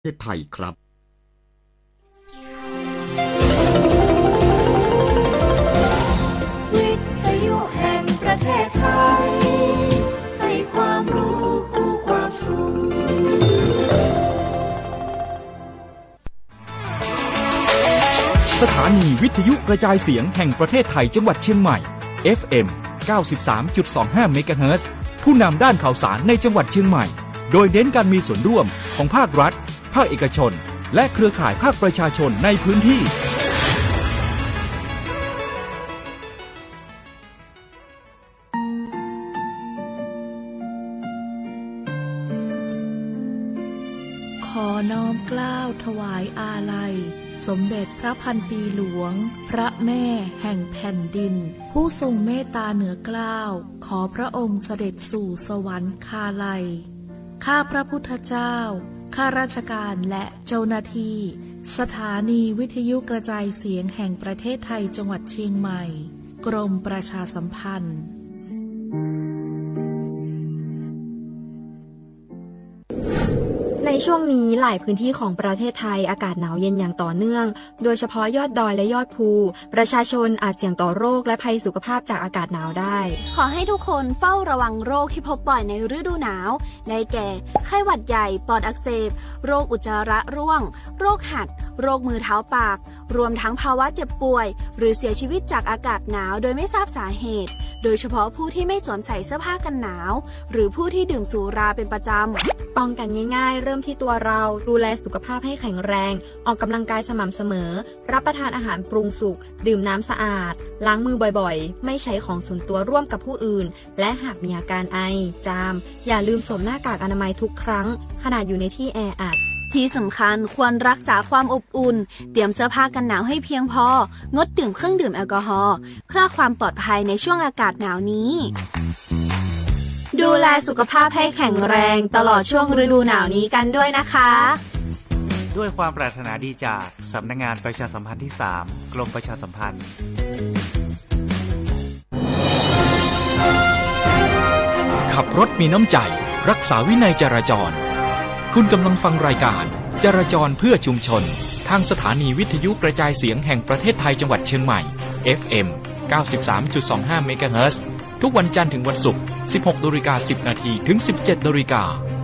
ประเทศไทยครับวิทยุแห่งประเทศไทยให้ความรู้คู่ความสุขสถานีวิทยุกระจายเสียงแห่งประเทศไทยจังหวัดเชียงใหม่ FM 93.25 เมกะเฮิรตซ์ผู้นำด้านข่าวสารในจังหวัดเชียงใหม่โดยเน้นการมีส่วนร่วมของภาครัฐภาคเอกชนและเครือข่ายภาคประชาชนในพื้นที่ขอน้อมเกล้าถวายอาลัยสมเด็จพระพันปีหลวงพระแม่แห่งแผ่นดินผู้ทรงเมตตาเหนือเกล้าขอพระองค์เสด็จสู่สวรรคาลัยข้าพระพุทธเจ้าข้าราชการและเจ้าหน้าที่สถานีวิทยุกระจายเสียงแห่งประเทศไทยจังหวัดเชียงใหม่กรมประชาสัมพันธ์ในช่วงนี้หลายพื้นที่ของประเทศไทยอากาศหนาวเย็นอย่างต่อเนื่องโดยเฉพาะยอดดอยและยอดภูประชาชนอาจเสี่ยงต่อโรคและภัยสุขภาพจากอากาศหนาวได้ขอให้ทุกคนเฝ้าระวังโรคที่พบบ่อยในฤดูหนาวได้แก่ไข้หวัดใหญ่ปอดอักเสบโรคอุจจาระร่วงโรคหัดโรคมือเท้าปากรวมทั้งภาวะเจ็บป่วยหรือเสียชีวิตจากอากาศหนาวโดยไม่ทราบสาเหตุโดยเฉพาะผู้ที่ไม่สวมใส่เสื้อผ้ากันหนาวหรือผู้ที่ดื่มสุราเป็นประจำป้องกันง่ายๆเริ่มที่ตัวเราดูแลสุขภาพให้แข็งแรงออกกำลังกายสม่ำเสมอรับประทานอาหารปรุงสุกดื่มน้ำสะอาดล้างมือบ่อยๆไม่ใช้ของส่วนตัวร่วมกับผู้อื่นและหากมีอาการไอจามอย่าลืมสวมหน้ากากอนามัยทุกครั้งขณะอยู่ในที่แออัดที่สำคัญควรรักษาความอบอุ่นเตรียมเสื้อผ้ากันหนาวให้เพียงพองดดื่มเครื่องดื่มแอลกอฮอล์เพื่อความปลอดภัยในช่วงอากาศหนาวนี้ดูแลสุขภาพให้แข็งแรงตลอดช่วงฤดูหนาวนี้กันด้วยนะคะด้วยความปรารถนาดีจากสำนักงานประชาสัมพันธ์ที่ 3 กรมประชาสัมพันธ์ขับรถมีน้ำใจรักษาวินัยจราจรคุณกำลังฟังรายการจราจรเพื่อชุมชนทางสถานีวิทยุกระจายเสียงแห่งประเทศไทยจังหวัดเชียงใหม่ FM 93.25 เมกะเฮิรตซ์ทุกวันจันทร์ถึงวันศุกร์ 16:10 น. ถึง 17:00 น.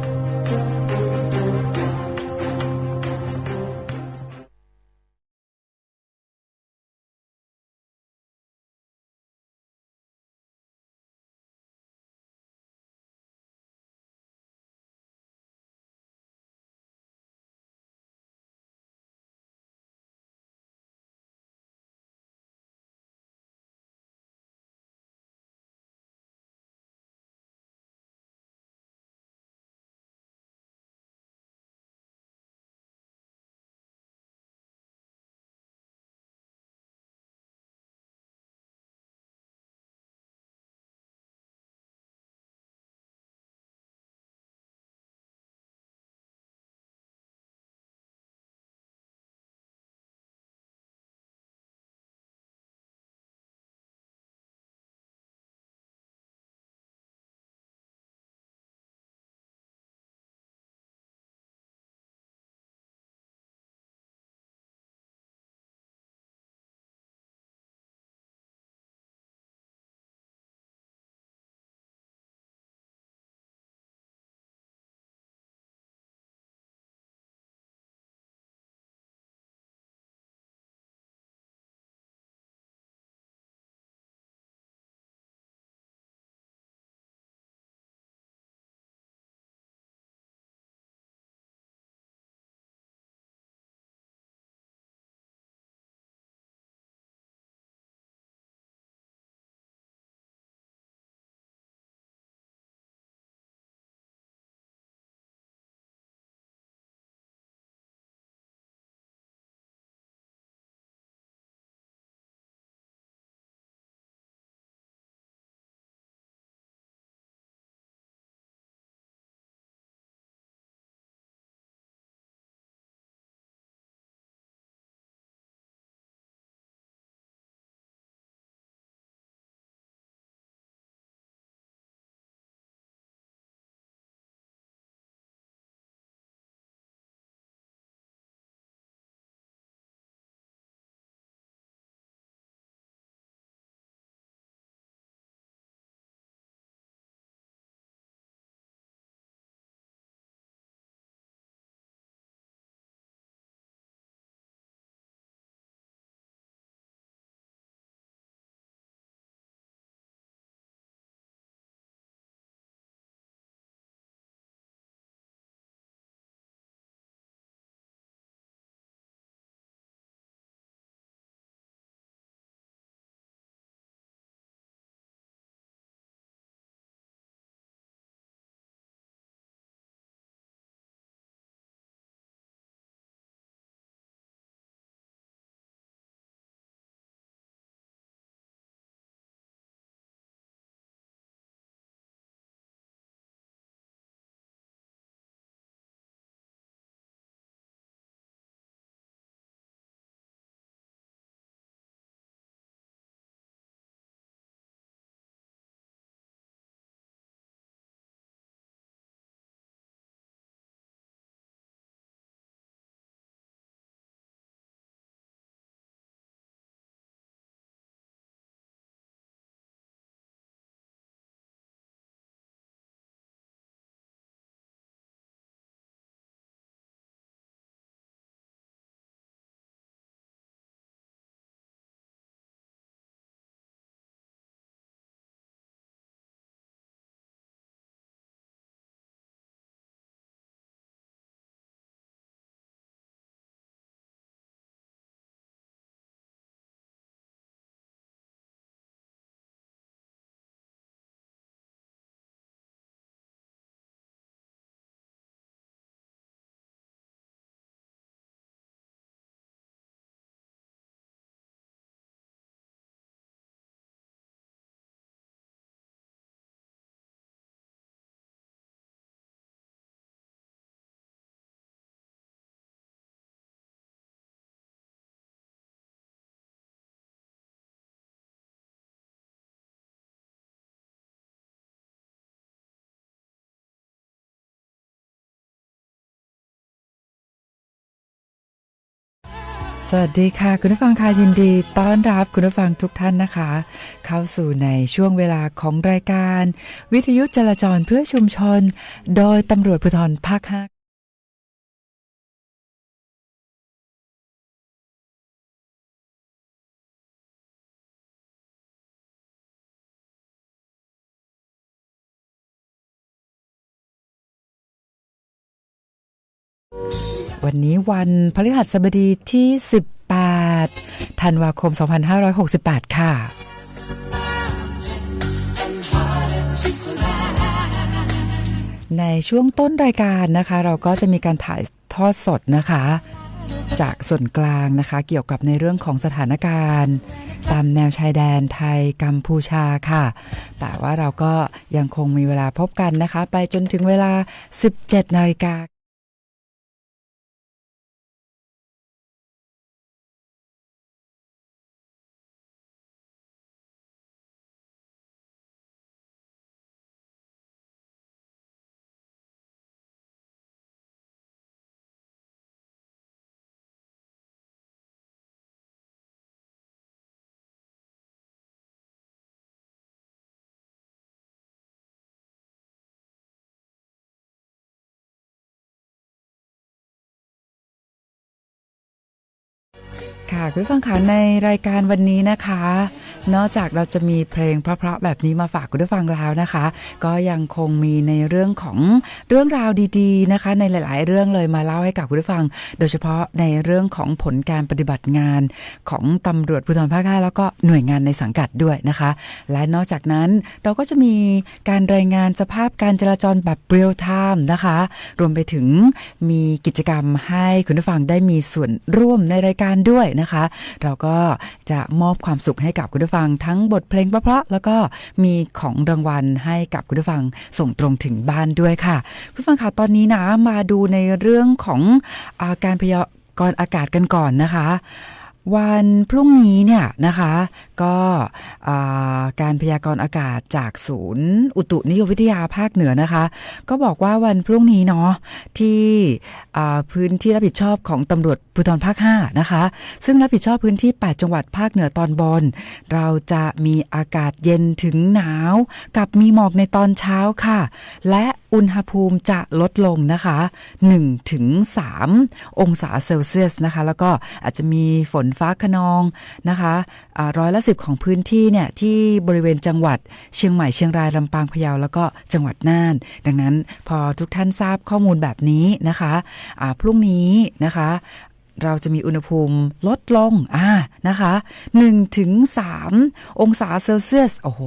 สวัสดีค่ะคุณผู้ฟังค่ะยินดีต้อนรับคุณผู้ฟังทุกท่านนะคะเข้าสู่ในช่วงเวลาของรายการวิทยุจราจรเพื่อชุมชนโดยตำรวจภูธรภาค 5วันนี้วันพฤหัสบดีที่18ธันวาคม2568ค่ะในช่วงต้นรายการนะคะเราก็จะมีการถ่ายทอดสดนะคะจากส่วนกลางนะคะเกี่ยวกับในเรื่องของสถานการณ์ตามแนวชายแดนไทยกัมพูชาค่ะแต่ว่าเราก็ยังคงมีเวลาพบกันนะคะไปจนถึงเวลา 17:00 น.ค่ะคุณผู้ฟังคะในรายการวันนี้นะคะนอกจากเราจะมีเพลงเพราะๆแบบนี้มาฝากคุณผู้ฟังแล้วนะคะก็ยังคงมีในเรื่องของเรื่องราวดีๆนะคะในหลายๆเรื่องเลยมาเล่าให้กับคุณผู้ฟังโดยเฉพาะในเรื่องของผลการปฏิบัติงานของตำรวจภูธรภาค 5แล้วก็หน่วยงานในสังกัดด้วยนะคะและนอกจากนั้นเราก็จะมีการรายงานสภาพการจราจรแบบเรียลไทม์นะคะรวมไปถึงมีกิจกรรมให้คุณผู้ฟังได้มีส่วนร่วมในรายการด้วยนะคะเราก็จะมอบความสุขให้กับคุณผู้ฟังทั้งบทเพลงเพราะๆแล้วก็มีของรางวัลให้กับคุณผู้ฟังส่งตรงถึงบ้านด้วยค่ะคุณผู้ฟังค่ะตอนนี้นะมาดูในเรื่องของการพยากรณ์อากาศกันก่อนนะคะวันพรุ่งนี้เนี่ยนะคะก็การพยากรณ์อากาศจากศูนย์อุตุนิยมวิทยาภาคเหนือนะคะก็บอกว่าวันพรุ่งนี้เนาะที่พื้นที่รับผิดชอบของตำรวจภูธรภาค 5นะคะซึ่งรับผิดชอบพื้นที่8จังหวัดภาคเหนือตอนบนเราจะมีอากาศเย็นถึงหนาวกับมีหมอกในตอนเช้าค่ะและอุณหภูมิจะลดลงนะคะ 1-3 องศาเซลเซียสนะคะแล้วก็อาจจะมีฝนฟ้าคะนองนะคะ10%ของพื้นที่เนี่ยที่บริเวณจังหวัดเชียงใหม่เชียงรายลำปางพะเยาแล้วก็จังหวัดน่านดังนั้นพอทุกท่านทราบข้อมูลแบบนี้นะคะพรุ่งนี้นะคะเราจะมีอุณหภูมิลดลงนะคะ 1-3 องศาเซลเซียสโอ้โห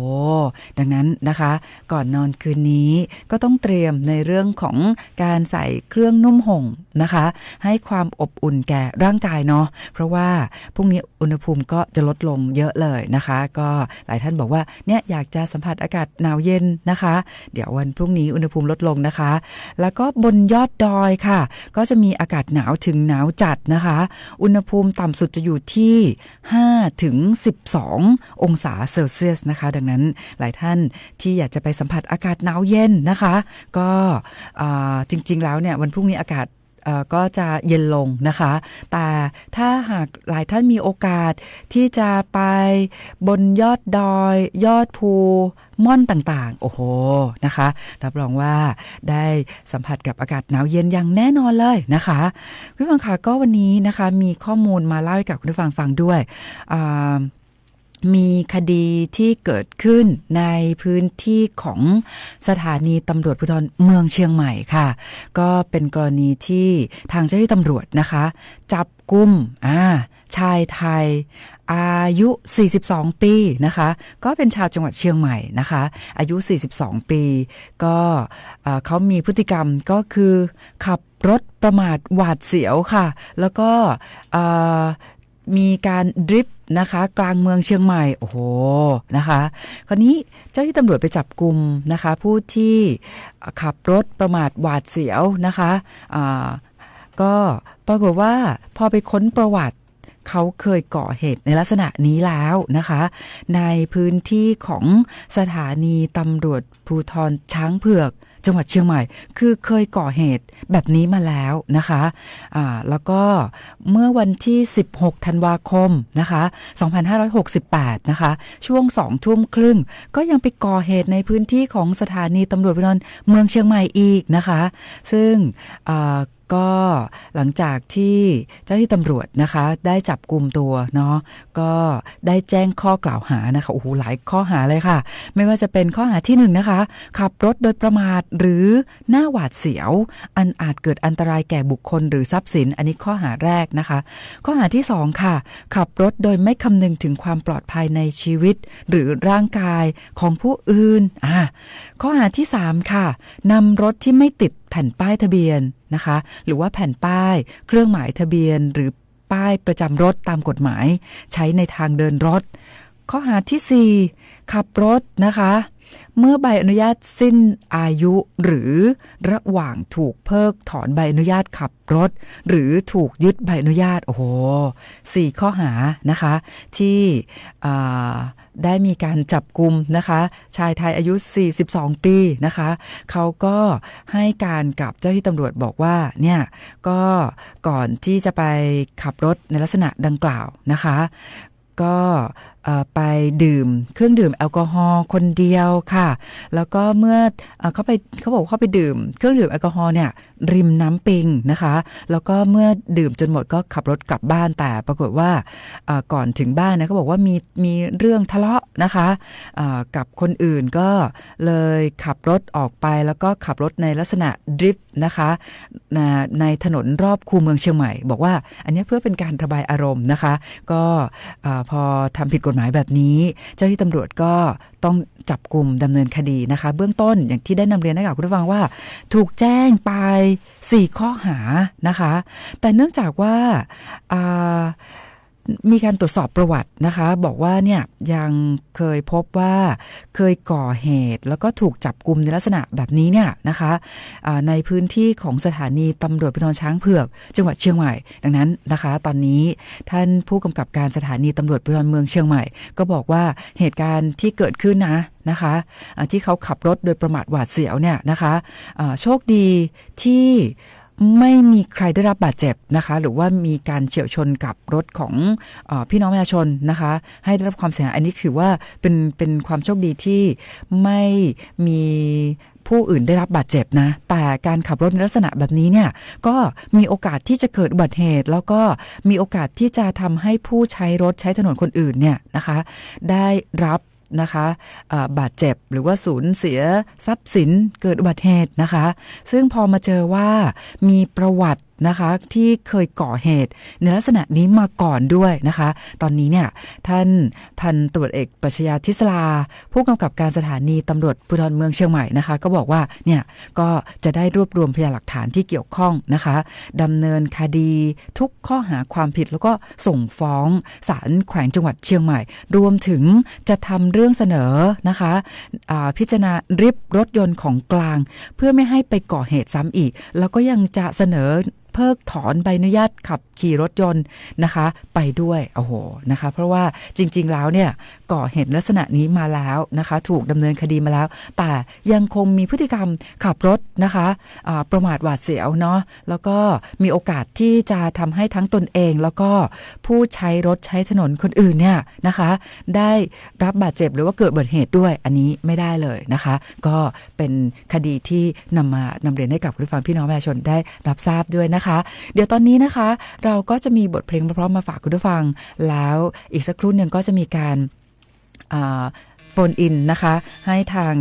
ดังนั้นนะคะก่อนนอนคืนนี้ก็ต้องเตรียมในเรื่องของการใส่เครื่องนุ่มห่มนะคะให้ความอบอุ่นแก่ร่างกายเนาะเพราะว่าพรุ่งนี้อุณหภูมิก็จะลดลงเยอะเลยนะคะก็หลายท่านบอกว่าเนี่ยอยากจะสัมผัสอากาศหนาวเย็นนะคะเดี๋ยววันพรุ่งนี้อุณหภูมิลดลงนะคะแล้วก็บนยอดดอยค่ะก็จะมีอากาศหนาวถึงหนาวจัดนะคะอุณหภูมิต่ำสุดจะอยู่ที่ 5-12 องศาเซลเซียสนะคะดังนั้นหลายท่านที่อยากจะไปสัมผัสอากาศหนาวเย็นนะคะก็จริงๆแล้วเนี่ยวันพรุ่งนี้อากาศก็จะเย็นลงนะคะแต่ถ้าหากหลายท่านมีโอกาสที่จะไปบนยอดดอยยอดภูม่อนต่างๆโอ้โหนะคะรับรองว่าได้สัมผัสกับอากาศหนาวเย็นอย่างแน่นอนเลยนะคะคุณผู้ฟังค่ะก็วันนี้นะคะมีข้อมูลมาเล่าให้กับคุณผู้ฟังฟังด้วยมีคดีที่เกิดขึ้นในพื้นที่ของสถานีตำรวจภูธรเมืองเชียงใหม่ค่ะก็เป็นกรณีที่ทางเจ้าหน้าที่ตำรวจนะคะจับกุมชายไทยอายุ42ปีนะคะก็เป็นชาวจังหวัดเชียงใหม่นะคะอายุ42ปีก็เขามีพฤติกรรมก็คือขับรถประมาทหวาดเสียวค่ะแล้วก็มีการดริฟต์นะคะกลางเมืองเชียงใหม่โอ้โหนะคะคราวนี้เจ้าหน้าที่ตำรวจไปจับกุมนะคะผู้ที่ขับรถประมาทหวาดเสียวนะคะก็ปรากฏว่าพอไปค้นประวัติเขาเคยก่อเหตุในลักษณะนี้แล้วนะคะในพื้นที่ของสถานีตำรวจภูธรช้างเผือก จังหวัดเชียงใหม่คือเคยก่อเหตุแบบนี้มาแล้วนะคะแล้วก็เมื่อวันที่16ธันวาคมนะคะ2568นะคะช่วง2 ทุ่มครึ่งก็ยังไปก่อเหตุในพื้นที่ของสถานีตำรวจภูธรเมืองเชียงใหม่อีกนะคะซึ่งก็หลังจากที่เจ้าหน้าที่ตำรวจนะคะได้จับกุมตัวเนาะก็ได้แจ้งข้อกล่าวหานะคะโอ้โหหลายข้อหาเลยค่ะไม่ว่าจะเป็นข้อหาที่1นะคะขับรถโดยประมาทหรือหน้าหวาดเสียวอันอาจเกิดอันตรายแก่บุคคลหรือทรัพย์สินอันนี้ข้อหาแรกนะคะข้อหาที่2ค่ะขับรถโดยไม่คำนึงถึงความปลอดภัยในชีวิตหรือร่างกายของผู้อื่นข้อหาที่3ค่ะนำรถที่ไม่ติดแผ่นป้ายทะเบียนนะคะหรือว่าแผ่นป้ายเครื่องหมายทะเบียนหรือป้ายประจำรถตามกฎหมายใช้ในทางเดินรถข้อหาที่4ขับรถนะคะเมื่อใบอนุญาตสิ้นอายุหรือระหว่างถูกเพิกถอนใบอนุญาตขับรถหรือถูกยึดใบอนุญาตโอ้โห4ข้อหานะคะที่ได้มีการจับกุมนะคะชายไทยอายุ42ปีนะคะเขาก็ให้การกับเจ้าหน้าที่ตำรวจบอกว่าเนี่ยก็ก่อนที่จะไปขับรถในลักษณะดังกล่าวนะคะก็ไปดื่มเครื่องดื่มแอลกอฮอล์คนเดียวค่ะแล้วก็เมื่อเขาบอกเขาไปดื่มเครื่องดื่มแอลกอฮอล์เนี่ยริมน้ำปิงนะคะแล้วก็เมื่อดื่มจนหมดก็ขับรถกลับบ้านแต่ปรากฏว่าก่อนถึงบ้านนะเขาบอกว่ามีเรื่องทะเลาะนะคะกับคนอื่นก็เลยขับรถออกไปแล้วก็ขับรถในลักษณะดริฟต์นะคะในถนนรอบคูเมืองเชียงใหม่บอกว่าอันนี้เพื่อเป็นการระบายอารมณ์นะคะก็พอทำผิดกฎหมายแบบนี้เจ้าหน้าที่ตำรวจก็ต้องจับกุมดำเนินคดีนะคะเบื้องต้นอย่างที่ได้นำเรียนให้กับคุณผู้ฟังว่าถูกแจ้งไป4ข้อหานะคะแต่เนื่องจากว่ามีการตรวจสอบประวัตินะคะบอกว่าเนี่ยยังเคยพบว่าเคยก่อเหตุแล้วก็ถูกจับกุมในลักษณะแบบนี้เนี่ยนะคะในพื้นที่ของสถานีตำรวจภูธรช้างเผือกจังหวัดเชียงใหม่ดังนั้นนะคะตอนนี้ท่านผู้กำกับการสถานีตำรวจภูธรเมืองเชียงใหม่ก็บอกว่าเหตุการณ์ที่เกิดขึ้นนะคะที่เขาขับรถโดยประมาทหวาดเสียวเนี่ยนะคะโชคดีที่ไม่มีใครได้รับบาดเจ็บนะคะหรือว่ามีการเฉี่ยวชนกับรถของพี่น้องประชาชนนะคะให้ได้รับความเสียหายอันนี้คือว่าเป็นความโชคดีที่ไม่มีผู้อื่นได้รับบาดเจ็บนะแต่การขับรถในลักษณะแบบนี้เนี่ยก็มีโอกาสที่จะเกิดอุบัติเหตุแล้วก็มีโอกาสที่จะทำให้ผู้ใช้รถใช้ถนนคนอื่นเนี่ยนะคะได้รับนะคะบาดเจ็บหรือว่าสูญเสียทรัพย์สินเกิดอุบัติเหตุนะคะซึ่งพอมาเจอว่ามีประวัตินะคะที่เคยก่อเหตุในลักษณะนี้มาก่อนด้วยนะคะตอนนี้เนี่ยท่านพันตำรวจเอกปรัชญาทิศลาผู้กำกับการสถานีตำรวจภูธรเมืองเชียงใหม่นะคะก็บอกว่าเนี่ยก็จะได้รวบรวมพยานหลักฐานที่เกี่ยวข้องนะคะดำเนินคดีทุกข้อหาความผิดแล้วก็ส่งฟ้องศาลแขวงจังหวัดเชียงใหม่รวมถึงจะทำเรื่องเสนอนะคะพิจารณาริบรถยนต์ของกลางเพื่อไม่ให้ไปก่อเหตุซ้ำอีกแล้วก็ยังจะเสนอเพิกถอนใบอนุญาตขับขี่รถยนต์นะคะไปด้วยโอ้โหนะคะเพราะว่าจริงๆแล้วเนี่ยก่อเหตุลักษณะนี้มาแล้วนะคะถูกดำเนินคดีมาแล้วแต่ยังคงมีพฤติกรรมขับรถนะคะประมาทหวาดเสียวเนาะแล้วก็มีโอกาสที่จะทำให้ทั้งตนเองแล้วก็ผู้ใช้รถใช้ถนนคนอื่นเนี่ยนะคะได้รับบาดเจ็บหรือว่าเกิดอุบัติเหตุด้วยอันนี้ไม่ได้เลยนะคะก็เป็นคดีที่นำเรียนให้กับผู้ฟังพี่น้องประชาชนได้รับทราบด้วยนะคะเดี๋ยวตอนนี้นะคะเราก็จะมีบทเพลงพร้อมๆมาฝากคุณผู้ฟังแล้วอีกสักครู่หนึ่งก็จะมีการโฟนอินนะคะให้ทาง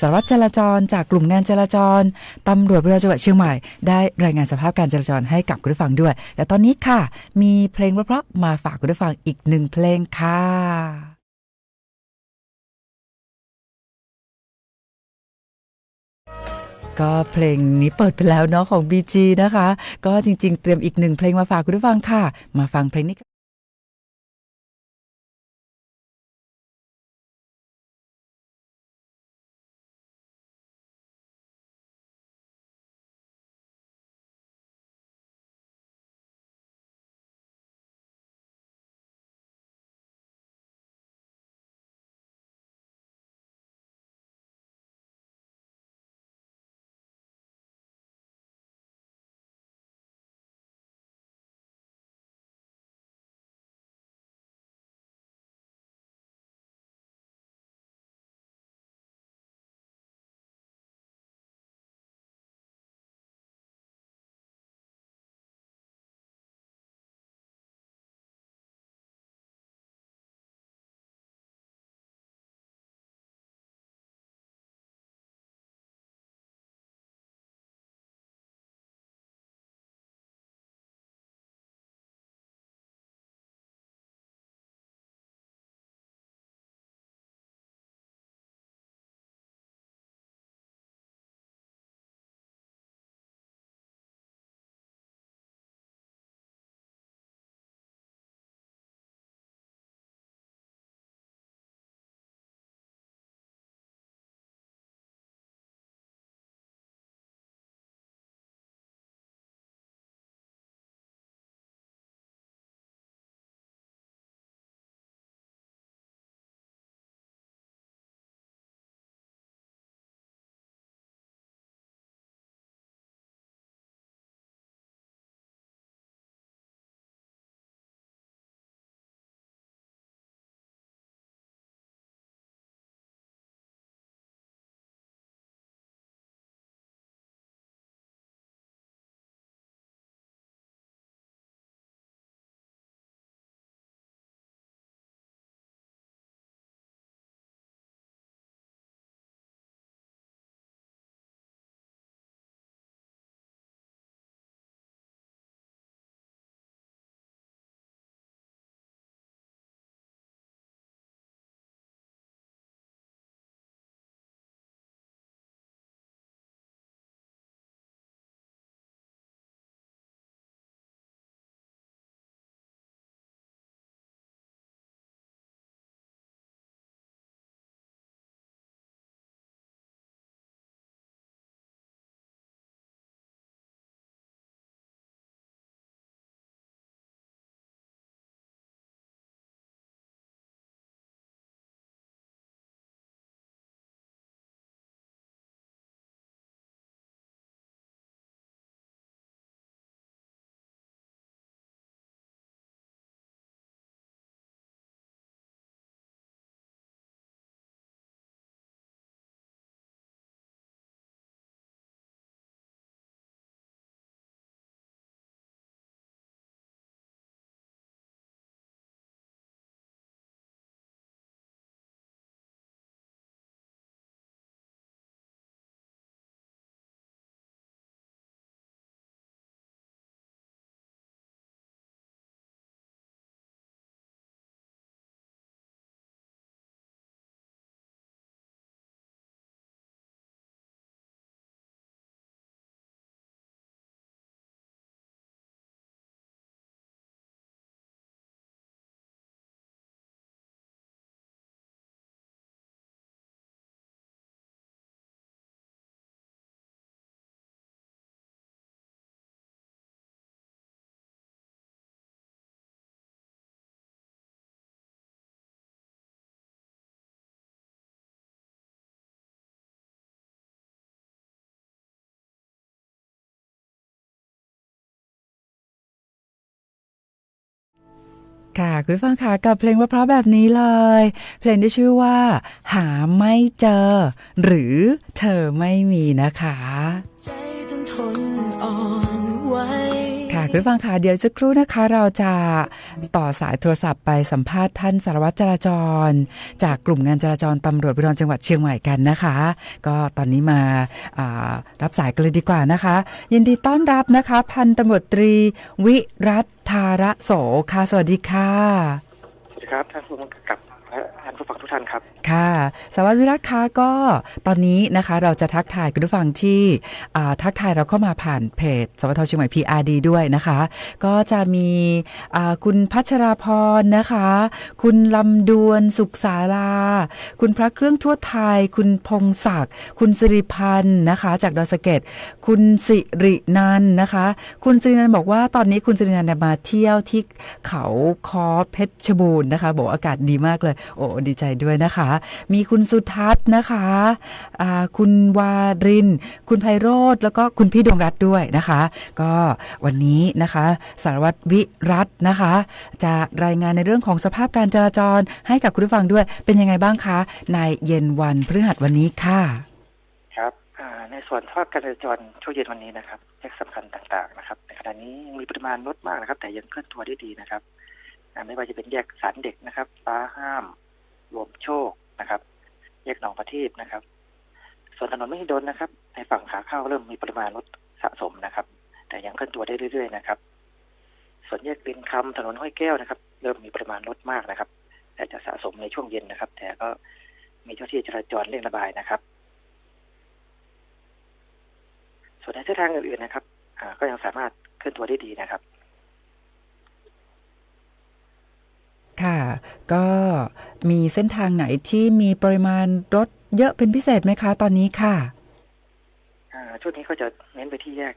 สารวัตรจราจรจากกลุ่มงานจราจรตำรวจภูธรจังหวัดเชียงใหม่ได้รายงานสภาพการจราจรให้กับคุณผู้ฟังด้วยแต่ตอนนี้ค่ะมีเพลงเพราะๆมาฝากคุณผู้ฟังอีกหนึ่งเพลงค่ะก็เพลงนี้เปิดไปแล้วเนาะของ BG นะคะก็จริงๆเตรียมอีกหนึ่งเพลงมาฝากคุณผู้ฟังค่ะมาฟังเพลงนี้ ค่ะคุณผู้ฟังค่ะกับเพลงเพราะๆแบบนี้เลยเพลงที่ชื่อว่าหาไม่เจอหรือเธอไม่มีนะคะใจต้องทนอ่อนไหวค่ะคุณผู้ฟังค่ะเดี๋ยวสักครู่นะคะเราจะต่อสายโทรศัพท์ไปสัมภาษณ์ท่านสารวัตรจราจรจากกลุ่มงานจราจรตำรวจภูธรจังหวัดเชียงใหม่กันนะคะก็ตอนนี้มารับสายกันเลยดีกว่านะคะยินดีต้อนรับนะคะพันตำรวจตรีวิรัตธาระโสค่ะสวัสดีค่ะสวัสดีครับท่านผู้กำกับและท่านผู้ฟังทุกท่านครับค่ะสารวัตรวิรัตคะก็ตอนนี้นะคะเราจะทักทายคุณผู้ฟังที่ทักทายเราเข้ามาผ่านเพจสวทเชียงใหม่ PRD ด้วยนะคะก็จะมีคุณพัชราพรนะคะคุณลำดวนสุขศาลาคุณพระเครื่องทั่วไทยคุณพงศักดิ์คุณสิริพันธ์นะคะจากดอยสะเก็ดคุณสิรินันท์นะคะคุณสิรินันท์บอกว่าตอนนี้คุณสิรินันท์มาเที่ยวที่เขาค้อเพชรบูรณ์นะคะบอกอากาศดีมากเลยโอ้ดีใจด้วยนะคะมีคุณสุทัศน์นะคะคุณวารินคุณไพโรจน์แล้วก็คุณพี่ดวงรัตน์ด้วยนะคะก็วันนี้นะคะสารวัตรวิรัตน์นะคะจะรายงานในเรื่องของสภาพการจราจรให้กับคุณผู้ฟังด้วยเป็นยังไงบ้างคะในเย็นวันพฤหัสวันนี้ค่ะครับในส่วนสภาพการจราจรช่วงเย็นวันนี้นะครับแยกสำคัญต่างๆนะครับในขณะนี้ยังมีปริมาณรถมากนะครับแต่ยังเคลื่อนตัวได้ดีนะครับไม่ว่าจะเป็นแยกสารเด็กนะครับฟ้าห้ามรวมโชคนะครับแยกหนองประทีปนะครับส่วนถนนมหิดลนะครับในฝั่งขาเข้าเริ่มมีปริมาณรถสะสมนะครับแต่ยังเคลื่อนตัวได้เรื่อยๆนะครับส่วนแยกรินคำถนนห้วยแก้วนะครับเริ่มมีปริมาณรถมากนะครับแต่จะสะสมในช่วงเย็นนะครับแต่ก็มีเจ้าหน้าที่จราจรเร่งระบายนะครับส่วนในเส้นทางอื่นๆนะครับก็ยังสามารถเคลื่อนตัวได้ดีนะครับค่ะก็มีเส้นทางไหนที่มีปริมาณรถเยอะเป็นพิเศษไหมคะตอนนี้ค่ะช่วงนี้ก็จะเน้นไปที่แยก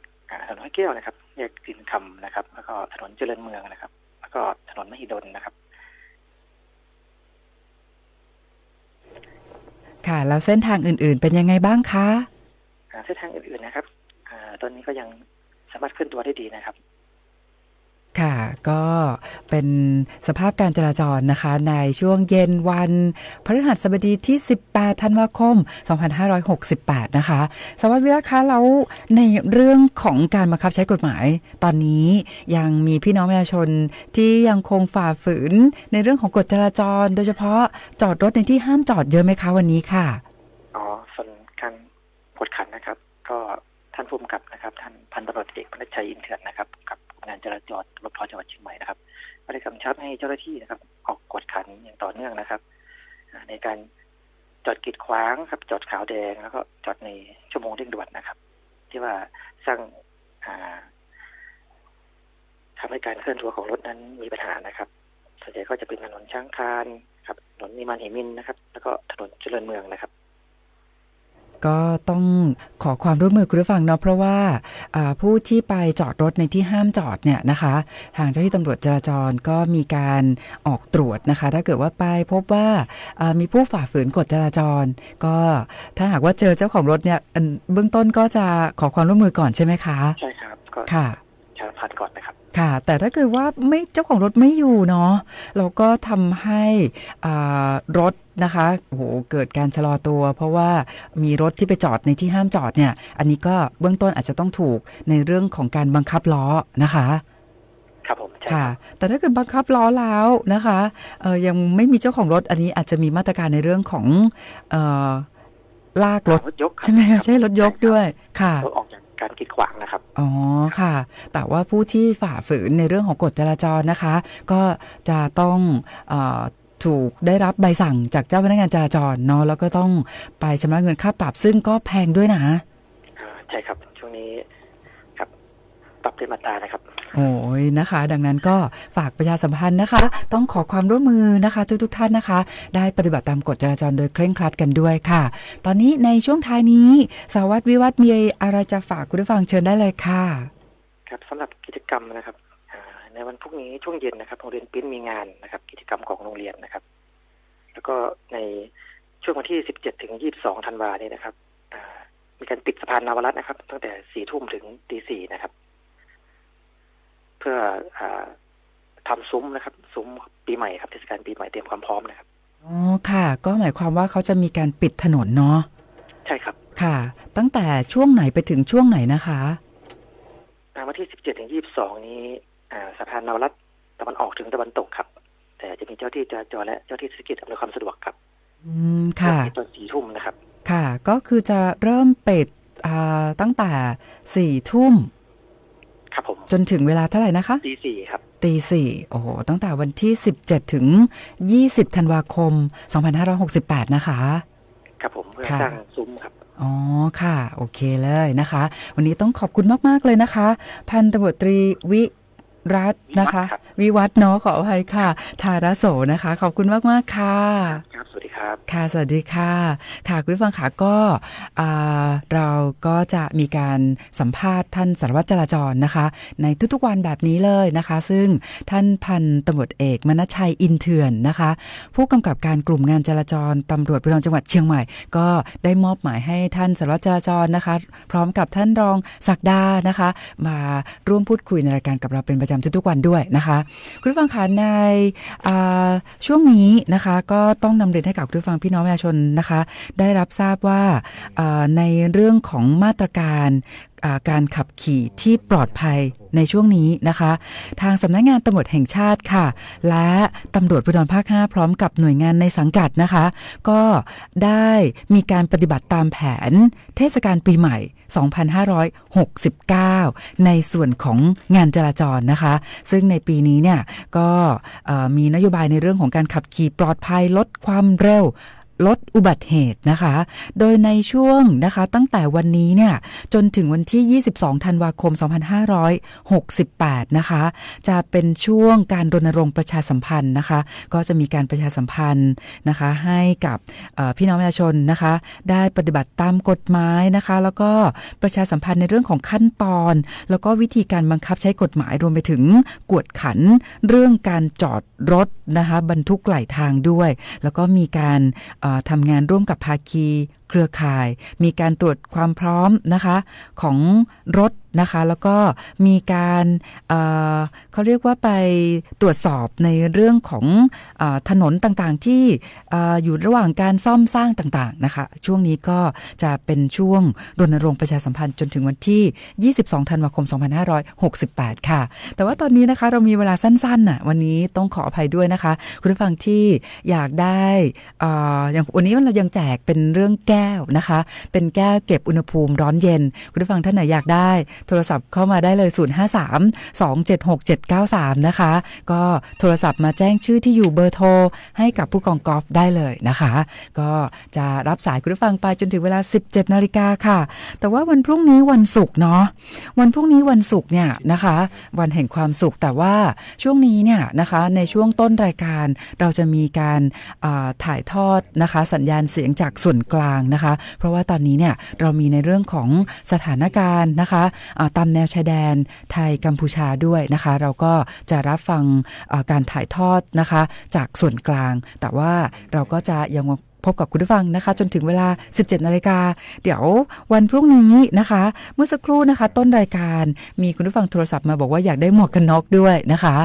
ถนนห้วยแก้วนะครับแยกกลิ่นคำนะครับแล้วก็ถนนเจริญเมืองนะครับแล้วก็ถนนมหิดลนะครับค่ะแล้วเส้นทางอื่นๆเป็นยังไงบ้างคะเส้นทางอื่นๆนะครับตอนนี้ก็ยังสามารถเคลื่อนตัวได้ดีนะครับค่ะก็เป็นสภาพการจราจรนะคะในช่วงเย็นวันพฤหัสบดีที่18ธันวาคม2568นะคะสวัสดีวิรัตคะแล้วในเรื่องของการบังคับใช้กฎหมายตอนนี้ยังมีพี่น้องประชาชนที่ยังคงฝ่าฝืนในเรื่องของกฎจราจรโดยเฉพาะจอดรถในที่ห้ามจอดเยอะไหมคะวันนี้ค่ะส่วนการกวดขันนะครับก็ท่านผู้กำกับนะครับท่านพันตำรวจเอกพระชัยอินเถื่อนนะครับกับงานจราจรตำรวจภูธรจังหวัดเชียงใหม่นะครับก็ได้กำชับให้เจ้าหน้าที่นะครับออกกวดขันอย่างต่อเนื่องนะครับในการจอดกีดขวางครับจอดขาวแดงแล้วก็จอดในชั่วโมงเร่งด่วนนะครับที่ว่าสร้างทำให้การเคลื่อนตัวของรถนั้นมีปัญหานะครับส่วนใหญ่ก็จะเป็นถนนช้างคานครับถนนนิมานเหมินนะครับแล้วก็ถนนเจริญเมืองนะครับก็ต้องขอความร่วมมือคุณผู้ฟังเนาะเพราะว่าผู้ที่ไปจอดรถในที่ห้ามจอดเนี่ยนะคะทางเจ้าหน้าที่ตำรวจจราจรก็มีการออกตรวจนะคะถ้าเกิดว่าไปพบว่ามีผู้ฝ่าฝืนกฎจราจรก็ถ้าหากว่าเจอเจ้าของรถเนี่ยเบื้องต้นก็จะขอความร่วมมือก่อนใช่ไหมคะใช่ครับก็ค่ะชาร์จผ่านก่อนนะครับค่ะแต่ถ้าเกิดว่าไม่เจ้าของรถไม่อยู่เนาะเราก็ทำให้รถนะคะโอ้โหเกิดการชะลอตัวเพราะว่ามีรถที่ไปจอดในที่ห้ามจอดเนี่ยอันนี้ก็เบื้องต้นอาจจะต้องถูกในเรื่องของการบังคับล้อนะคะครับผมค่ะแต่ถ้าเกิดบังคับล้อแล้วนะคะยังไม่มีเจ้าของรถอันนี้อาจจะมีมาตรการในเรื่องของลากรถใช่ไหมใช่รถยกด้วยค่ะรถออกจากการกีดขวางนะครับอ๋อค่ะแต่ว่าผู้ที่ฝ่าฝืนในเรื่องของกฎจราจรนะคะก็จะต้องถูกได้รับใบสั่งจากเจ้าพนักงานจราจรเนาะแล้วก็ต้องไปชำระเงินค่าปรับซึ่งก็แพงด้วยนะใช่ครับช่วงนี้ครับปรับด้วยมาตรานะครับโอ้ยนะคะดังนั้นก็ฝากประชาสัมพันธ์นะคะต้องขอความร่วมมือนะคะทุกท่านนะคะได้ปฏิบัติตามกฎจราจรโดยเคร่งครัดกันด้วยค่ะตอนนี้ในช่วงท้ายนี้สารวัตรวิวัฒน์มีอะไรจะฝากคุณผู้ฟังเชิญได้เลยค่ะครับสำหรับกิจกรรมนะครับในวันพรุ่งนี้ช่วงเย็นนะครับโรงเรียนปิ้นมีงานนะครับกิจกรรมของโรงเรียนนะครับแล้วก็ในช่วงวันที่17ถึง22ธันวาคมนี้นะครับมีการปิดสะพานนาวรัตน์นะครับตั้งแต่ 4 ทุ่มถึงตี 4นะครับเพื่อ ทำซุ้มนะครับซุ้มปีใหม่ครับเทศกาลปีใหม่เตรียมความพร้อมนะครับอ๋อค่ะก็หมายความว่าเขาจะมีการปิดถนนเนาะใช่ครับค่ะตั้งแต่ช่วงไหนไปถึงช่วงไหนนะคะวันที่17 ถึง 22นี้สะพานนวรัตน์ตะวันออกถึงตะวันตกครับแต่จะมีเจ้าที่จราจรและเจ้าที่เทศกิจอำนวยความสะดวกครับค่ะตอน 4 ทุ่มนะครับค่ะก็คือจะเริ่มปิดตั้งแต่ 4 ทุ่มครับผมจนถึงเวลาเท่าไหร่นะคะ ตี 4ครับตี 4โอ้โหตั้งแต่วันที่17ถึง20ธันวาคม2568นะคะครับผมเพื่อสร้างซุ้มครับอ๋อค่ะโอเคเลยนะคะวันนี้ต้องขอบคุณมากๆเลยนะคะพันตำรวจตรีวิรัตน์นะคะวิวัฒน์เนาะขออภัยค่ะธารโสนะคะขอบคุณมากๆค่ะครับสวัสดีครับค่ะสวัสดีค่ะค่ะคุณผู้ฟังค่ะก็เราก็จะมีการสัมภาษณ์ท่านสารวัตรจราจรนะคะในทุกๆวันแบบนี้เลยนะคะซึ่งท่านพันตำรวจเอกมณชัยอินเถื่อนนะคะผู้กำกับการกลุ่มงานจราจรตำรวจภูธรจังหวัดเชียงใหม่ก็ได้มอบหมายให้ท่านสารวัตรจราจรนะคะพร้อมกับท่านรองศักดานะคะมาร่วมพูดคุยในรายการกับเราเป็นประจำทุกๆวันด้วยนะคะคุณผู้ฟังคะในช่วงนี้นะคะก็ต้องนำเรียนให้กับคุณผู้ฟังพี่น้องประชาชนนะคะได้รับทราบว่าในเรื่องของมาตรการการขับขี่ที่ปลอดภัยในช่วงนี้นะคะทางสำนักงานตำรวจแห่งชาติค่ะและตำรวจภูธรภาค 5พร้อมกับหน่วยงานในสังกัดนะคะก็ได้มีการปฏิบัติตามแผนเทศกาลปีใหม่2569ในส่วนของงานจราจรนะคะซึ่งในปีนี้เนี่ยก็มีนโยบายในเรื่องของการขับขี่ปลอดภัยลดความเร็วลดอุบัติเหตุนะคะโดยในช่วงนะคะตั้งแต่วันนี้เนี่ยจนถึงวันที่22ธันวาคม2568นะคะจะเป็นช่วงการรณรงค์ประชาสัมพันธ์นะคะก็จะมีการประชาสัมพันธ์นะคะให้กับพี่น้องประชาชนนะคะได้ปฏิบัติตามกฎหมายนะคะแล้วก็ประชาสัมพันธ์ในเรื่องของขั้นตอนแล้วก็วิธีการบังคับใช้กฎหมายรวมไปถึงกวดขันเรื่องการจอดรถนะคะบรรทุกไหลทางด้วยแล้วก็มีการทำงานร่วมกับภาคีเครือข่ายมีการตรวจความพร้อมนะคะของรถนะคะแล้วก็มีการเขาเรียกว่าไปตรวจสอบในเรื่องของถนนต่างๆที่อยู่ระหว่างการซ่อมสร้างต่างๆนะคะช่วงนี้ก็จะเป็นช่วงรณรงค์ประชาสัมพันธ์จนถึงวันที่22ธันวาคม2568ค่ะแต่ว่าตอนนี้นะคะเรามีเวลาสั้นๆน่ะวันนี้ต้องขออภัยด้วยนะคะคุณผู้ฟังที่อยากได้อย่างวันนี้เรายังแจกเป็นเรื่องแก้วนะคะเป็นแก้วเก็บอุณหภูมิร้อนเย็นคุณผู้ฟังท่านไหนอยากได้โทรศัพท์เข้ามาได้เลย053-276-793นะคะก็โทรศัพท์มาแจ้งชื่อที่อยู่เบอร์โทรให้กับผู้กองกอล์ฟได้เลยนะคะก็จะรับสายคุณผู้ฟังไปจนถึงเวลา 17:00 น.ค่ะแต่ว่าวันพรุ่งนี้วันศุกร์เนาะวันพรุ่งนี้วันศุกร์เนี่ยนะคะวันแห่งความสุขแต่ว่าช่วงนี้เนี่ยนะคะในช่วงต้นรายการเราจะมีการถ่ายทอดนะคะสัญญาณเสียงจากส่วนกลางนะคะเพราะว่าตอนนี้เนี่ยเรามีในเรื่องของสถานการณ์นะคะตามแนวชายแดนไทยกัมพูชาด้วยนะคะเราก็จะรับฟังการถ่ายทอดนะคะจากส่วนกลางแต่ว่าเราก็จะยังพบกับคุณผู้ฟังนะคะจนถึงเวลา 17:00 น.เดี๋ยววันพรุ่งนี้นะคะเมื่อสักครู่นะคะต้นรายการมีคุณผู้ฟังโทรศัพท์มาบอกว่าอยากได้หมวกกันน็อกด้วยนะคะ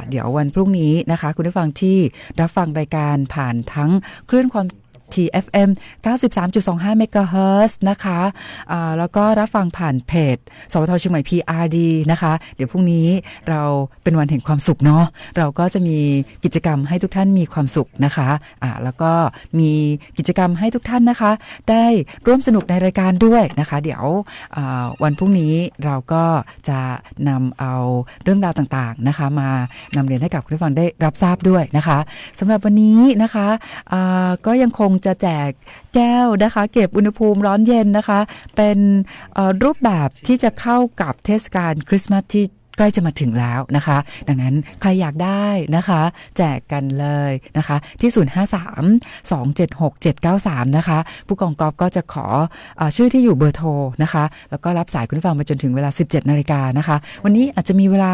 เดี๋ยววันพรุ่งนี้นะคะคุณผู้ฟังที่รับฟังรายการผ่านทั้งคลื่นความTFM 93.25 เมกะเฮิรตซ์นะคะแล้วก็รับฟังผ่านเพจสวทเชียงใหม่ PRD นะคะเดี๋ยวพรุ่งนี้เราเป็นวันแห่งความสุขเนาะเราก็จะมีกิจกรรมให้ทุกท่านมีความสุขนะคะแล้วก็มีกิจกรรมให้ทุกท่านนะคะได้ร่วมสนุกในรายการด้วยนะคะเดี๋ยววันพรุ่งนี้เราก็จะนำเอาเรื่องราวต่างๆนะคะมานำเรียนให้กับคุณผู้ฟังได้รับทราบด้วยนะคะสำหรับวันนี้นะคะก็ยังคงจะแจกแก้วนะคะเก็บอุณหภูมิร้อนเย็นนะคะเป็นรูปแบบที่จะเข้ากับเทศกาลคริสต์มาสที่ใกล้จะมาถึงแล้วนะคะดังนั้นใครอยากได้นะคะแจกกันเลยนะคะที่053-276-793นะคะผู้กองกอล์ฟก็จะขอชื่อที่อยู่เบอร์โทรนะคะแล้วก็รับสายคุณผู้ฟังมาจนถึงเวลา 17:00 น.นะคะวันนี้อาจจะมีเวลา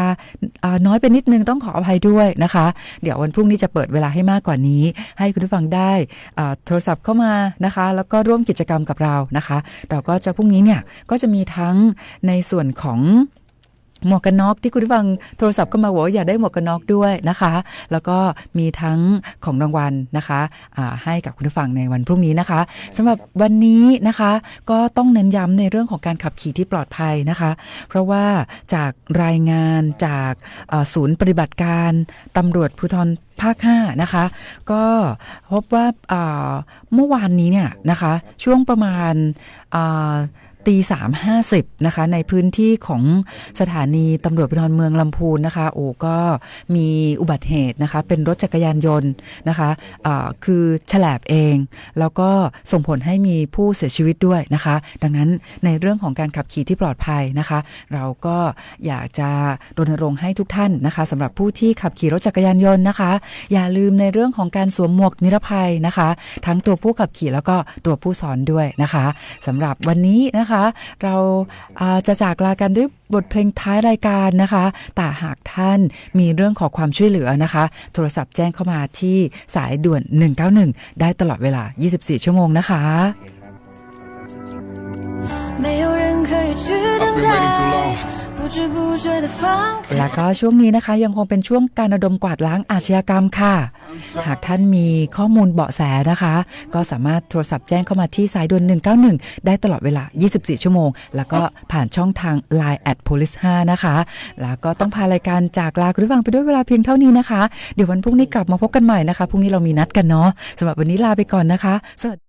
น้อยไปนิดนึงต้องขออภัยด้วยนะคะเดี๋ยววันพรุ่งนี้จะเปิดเวลาให้มากกว่านี้ให้คุณผู้ฟังได้โทรศัพท์เข้ามานะคะแล้วก็ร่วมกิจกรรมกับเรานะคะเราก็จะพรุ่งนี้เนี่ยก็จะมีทั้งในส่วนของ หมวกกันน็อกที่คุณผู้ฟังโทรศัพท์ก็มาบอกว่าอยากได้หมวกกันน็อกด้วยนะคะแล้วก็มีทั้งของรางวัลนะคะให้กับคุณผู้ฟังในวันพรุ่งนี้นะคะสำหรับวันนี้นะคะก็ต้องเน้นย้ำในเรื่องของการขับขี่ที่ปลอดภัยนะคะเพราะว่าจากรายงานจากศูนย์ปฏิบัติการตำรวจภูธรภาค5นะคะก็พบว่าเมื่อวานนี้เนี่ยนะคะช่วงประมาณตี 3:50 นะคะในพื้นที่ของสถานีตำรวจภูธรเมืองลำพูนนะคะก็มีอุบัติเหตุนะคะเป็นรถจักรยานยนต์นะคะคือฉลาบเองแล้วก็ส่งผลให้มีผู้เสียชีวิตด้วยนะคะดังนั้นในเรื่องของการขับขี่ที่ปลอดภัยนะคะเราก็อยากจะรณรงค์ให้ทุกท่านนะคะสำหรับผู้ที่ขับขี่รถจักรยานยนต์นะคะอย่าลืมในเรื่องของการสวมหมวกนิรภัยนะคะทั้งตัวผู้ขับขี่แล้วก็ตัวผู้ซ้อนด้วยนะคะสำหรับวันนี้นะคะเราจะจากลากันด้วยบทเพลงท้ายรายการนะคะแต่หากท่านมีเรื่องขอความช่วยเหลือนะคะโทรศัพท์แจ้งเข้ามาที่สายด่วน191ได้ตลอดเวลา24ชั่วโมงนะคะแล้วก็ช่วงนี้นะคะยังคงเป็นช่วงการระดมกวาดล้างอาชญากรรมค่ะหากท่านมีข้อมูลเบาะแสนะคะก็สามารถโทรศัพท์แจ้งเข้ามาที่สายด่วน191ได้ตลอดเวลา24ชั่วโมงแล้วก็ผ่านช่องทาง Line @police5 นะคะแล้วก็ต้องพารายการจากลาคุณผู้ฟังไปด้วยเวลาเพียงเท่านี้นะคะเดี๋ยววันพรุ่งนี้กลับมาพบกันใหม่นะคะพรุ่งนี้เรามีนัดกันเนาะสำหรับวันนี้ลาไปก่อนนะคะสวัสดี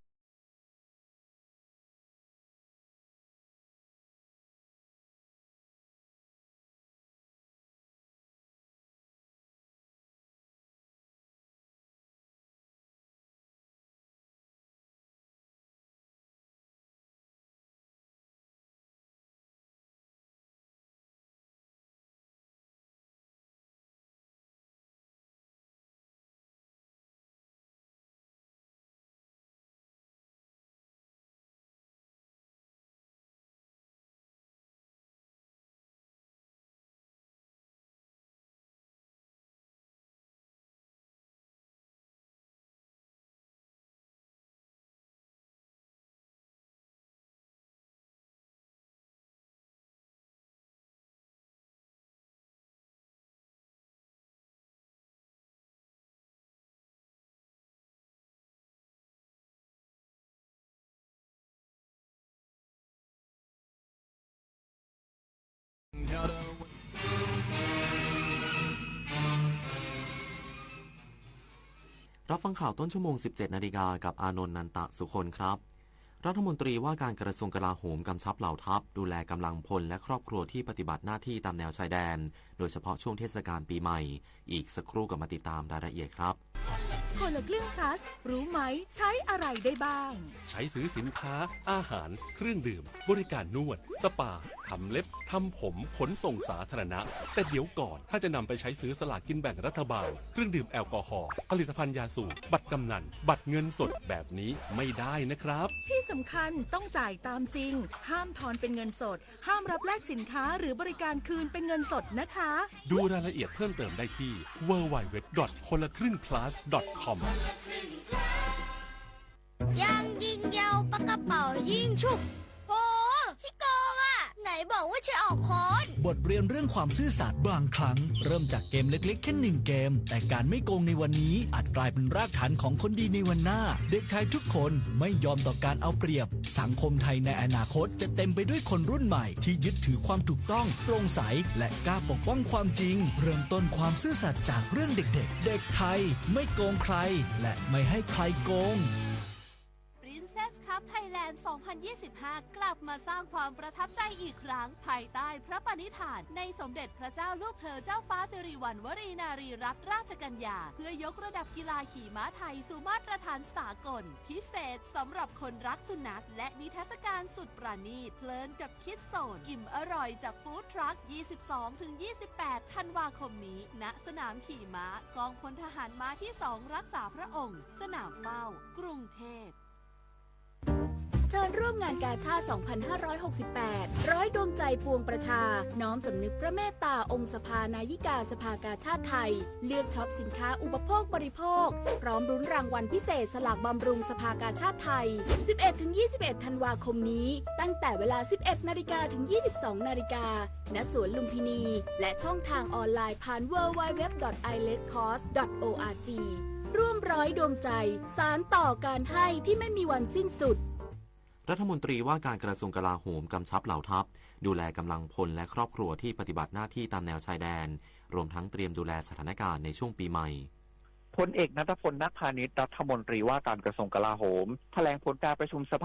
รับฟังข่าวต้นชั่วโมง 17 นาฬิกากับอานนท์ นันตะสุคนครับรัฐมนตรีว่าการกระทรวงกลาโหมกำชับเหล่าทัพดูแลกำลังพลและครอบครัวที่ปฏิบัติหน้าที่ตามแนวชายแดนโดยเฉพาะช่วงเทศกาลปีใหม่อีกสักครู่กับมาติดตามรายละเอียดครับคนละครึ่ง plus รู้ไหมใช้อะไรได้บ้างใช้ซื้อสินค้าอาหารเครื่องดื่มบริการนวดสปาทำเล็บทำผมขนส่งสาธารณะแต่เดี๋ยวก่อนถ้าจะนำไปใช้ซื้อสลากกินแบ่งรัฐบาลเครื่องดื่มแอลกอฮอล์ผลิตภัณฑ์ยาสูบบัตรกำนันบัตรเงินสดแบบนี้ไม่ได้นะครับที่สำคัญต้องจ่ายตามจริงห้ามทอนเป็นเงินสดห้ามรับแลกสินค้าหรือบริการคืนเป็นเงินสดนะคะดูรายละเอียดเพิ่มเติมได้ที่ www.konlakringplus.com ยังยิงยาวปากกระเป๋ายิงฉุบโหขี้โกงอ่ะไหนบอกว่าจะออกค้อนบทเรียนเรื่องความซื่อสัตย์บางครั้งเริ่มจากเกมเล็กๆแค่1เกมแต่การไม่โกงในวันนี้อาจกลายเป็นรากฐานของคนดีในวันหน้าเด็กไทยทุกคนไม่ยอมต่อการเอาเปรียบสังคมไทยในอนาคตจะเต็มไปด้วยคนรุ่นใหม่ที่ยึดถือความถูกต้องโปร่งใสและกล้าปกป้องความจริงเริ่มต้นความซื่อสัตย์จากเรื่องเด็กๆเด็กไทยไม่โกงใครและไม่ให้ใครโกงไทยแลนด์ 2025 กลับมาสร้างความประทับใจอีกครั้งภายใต้พระปณิธานในสมเด็จพระเจ้าลูกเธอเจ้าฟ้าสิริวัณวรีนารีรัตนราชกัญญาเพื่อยกระดับกีฬาขี่ม้าไทยสู่มาตรฐานสากลพิเศษสำหรับคนรักสุนัขและนิทรรศการสุดประณีตเพลินกับคิดโซนอิ่มอร่อยจากฟู้ดทรัค 22-28 ธันวาคมนี้ณสนามขี่ม้ากองพลทหารม้าที่ 2 รักษาพระองค์สนามเป้ากรุงเทพ เชิญร่วมงานกาชาด 2568 ร้อยดวงใจปวงประชาน้อมสำนึกพระเมตตาองค์สภานายิกาสภากาชาดไทยเลือกช็อปสินค้าอุปโภคบริโภคพร้อมรุ้นรางวัลพิเศษสลากบำรุงสภากาชาดไทย 11-21 ธันวาคมนี้ตั้งแต่เวลา 11 นาฬิกาถึง 22 นาฬิกาณสวนลุมพินีและช่องทางออนไลน์ผ่าน www.iletcost.org ร่วมร้อยดวงใจสานต่อการให้ที่ไม่มีวันสิ้นสุดรัฐมนตรีว่าการกระทรวงกลาโหมกำชับเหล่าทัพดูแลกำลังพลและครอบครัวที่ปฏิบัติหน้าที่ตามแนวชายแดนรวมทั้งเตรียมดูแลสถานการณ์ในช่วงปีใหม่พลเอกณัฐพล นาคพานิช รัฐมนตรีว่าการกระทรวงกลาโหมแถลงผลการประชุมสภา